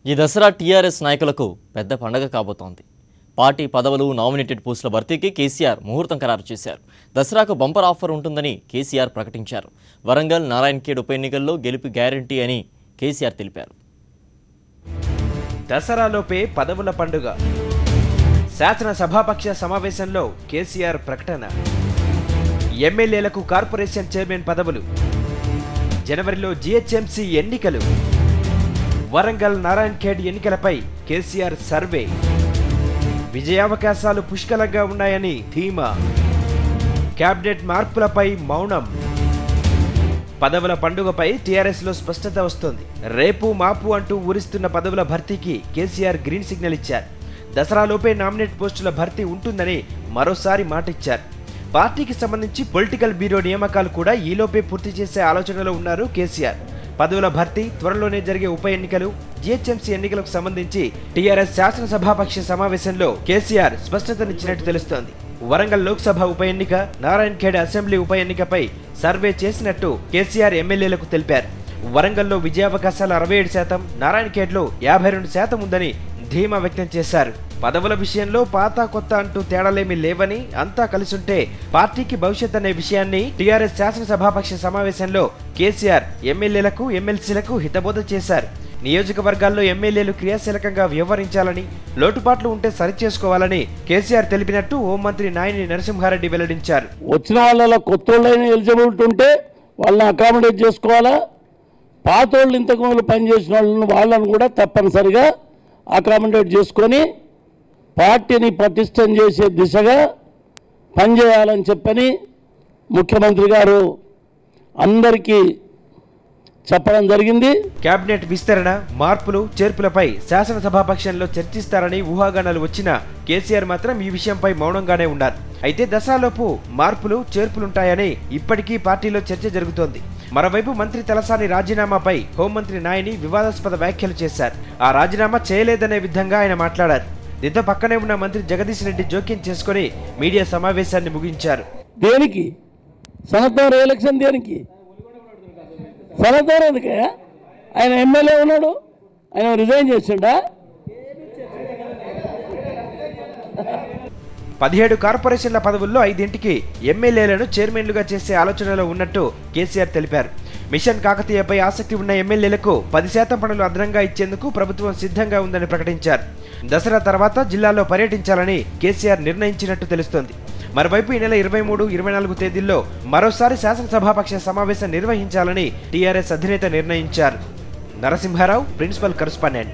ఈ దసరా టీఆర్ఎస్ నాయకులకు పెద్ద పండగ కాబోతోంది. పార్టీ పదవులు, నామినేటెడ్ పోస్టుల భర్తీకి కేసీఆర్ ముహూర్తం ఖరారు చేశారు. దసరాకు బంపర్ ఆఫర్ ఉంటుందని కేసీఆర్ ప్రకటించారు. వరంగల్ నారాయణఖేడ్ ఉప ఎన్నికల్లో గెలుపు గ్యారంటీ అని కేసీఆర్ తెలిపారు. దసరాలోపే పదవుల పండుగ. శాసనసభాపక్ష సమావేశంలో కేసీఆర్ ప్రకటన. ఎమ్మెల్యేలకు కార్పొరేషన్ చైర్మన్ పదవులు. జనవరిలో జీహెచ్ఎంసీ ఎన్నికలు. వరంగల్ నారాయణఖేడ్ ఎన్నికలపై కేసీఆర్ సర్వే. విజయావకాశాలు పుష్కలంగా ఉన్నాయని ధీమా. క్యాబినెట్ మార్పులపై మౌనం. పదవుల పండుగపై టీఆర్ఎస్లో స్పష్టత వస్తోంది. రేపు మాపు అంటూ ఊరిస్తున్న పదవుల భర్తీకి కేసీఆర్ గ్రీన్ సిగ్నల్ ఇచ్చారు. దసరాలోపే నామినేట్ పోస్టుల భర్తీ ఉంటుందని మరోసారి మాటిచ్చారు. పార్టీకి సంబంధించి పొలిటికల్ బ్యూరో నియామకాలు కూడా ఈలోపే పూర్తి చేసే ఆలోచనలో ఉన్నారు కేసీఆర్. పదవుల భర్తీ, త్వరలోనే జరిగే ఉప ఎన్నికలు, జీహెచ్ఎంసీ ఎన్నికలకు సంబంధించి టీఆర్ఎస్ శాసనసభాపక్ష సమావేశంలో కేసీఆర్ స్పష్టతనిచ్చినట్టు తెలుస్తోంది. వరంగల్ లోక్సభ ఉప ఎన్నిక, నారాయణఖేడ్ అసెంబ్లీ ఉప ఎన్నికపై సర్వే చేసినట్టు కేసీఆర్ ఎమ్మెల్యేలకు తెలిపారు. వరంగల్లో విజయావకాశాలు 67%, నారాయణఖేడ్లో 52% ఉందని ధీమా వ్యక్తం చేశారు. పదవుల విషయంలో పాత కొత్త అంటూ తేడాలేమీ లేవని, అంతా కలిసుంటే పార్టీకి భవిష్యత్ అనే విషయాన్ని టీఆర్ఎస్ శాసనసభాపక్ష సమావేశంలో కేసీఆర్ ఎమ్మెల్యేలకు, ఎమ్మెల్సీలకు హితబోధ చేశారు. నియోజకవర్గాల్లో ఎమ్మెల్యేలు క్రియాశీలకంగా వ్యవహరించాలని, లోటుపాట్లు ఉంటే సరిచేసుకోవాలని కేసీఆర్ తెలిపినట్టు హోంమంత్రి నాయని నరసింహారెడ్డి వెల్లడించారు. వచ్చిన వాళ్ళ కొత్త వాళ్ళైన ఎలిజిబిలిటీ ఉంటే వాళ్ళని అకామిడేట్ చేసుకోవాలా, పాత వాళ్ళు ఇంతకు ముందు పనిచేసిన వాళ్ళను కూడా తప్పనిసరిగా అకామిడేట్ చేసుకొని పార్టీని పటిష్టం చేసే దిశగా పనిచేయాలని చెప్పని ముఖ్యమంత్రి గారు అందరికీ చెప్పడం జరిగింది. కేబినెట్ విస్తరణ, మార్పులు, చేర్పులపై శాసనసభాపక్షంలో చర్చిస్తారని ఊహాగానాలు వచ్చినా కేసీఆర్ మాత్రం ఈ విషయంపై మౌనంగానే ఉన్నారు. అయితే దసరాలోపు మార్పులు, చేర్పులుంటాయని ఇప్పటికీ పార్టీలో చర్చ జరుగుతోంది. మరోవైపు మంత్రి తలసాని రాజీనామాపై హోంమంత్రి నాయని వివాదాస్పద వ్యాఖ్యలు చేశారు. ఆ రాజీనామా చేయలేదనే విధంగా ఆయన మాట్లాడారు. దీంతో పక్కనే ఉన్న మంత్రి జగదీష్ రెడ్డి జోక్యం చేసుకుని మీడియా సమావేశాన్ని ముగించారు. దేనికి సనత్నగర్ ఎలక్షన్, దేనికి సనత్నగర్ ఎందుకే? ఆయన ఎమ్మెల్యే ఉన్నాడు, ఆయన రిజైన్ చేసిండా? 17 కార్పొరేషన్ల పదవుల్లో 5ంటికి ఎమ్మెల్యేలను చైర్మన్లుగా చేసే ఆలోచనలో ఉన్నట్టు కేసీఆర్ తెలిపారు. మిషన్ కాకతీయపై ఆసక్తి ఉన్న ఎమ్మెల్యేలకు 10% పనులు అదనంగా ఇచ్చేందుకు ప్రభుత్వం సిద్ధంగా ఉందని ప్రకటించారు. దసరా తర్వాత జిల్లాలో పర్యటించాలని కేసీఆర్ నిర్ణయించినట్టు తెలుస్తోంది. మరోవైపు ఈ నెల 23, 24 తేదీల్లో మరోసారి శాసనసభాపక్ష సమావేశం నిర్వహించాలని టీఆర్ఎస్ అధినేత నిర్ణయించారు. Narasimha Rao, principal correspondent.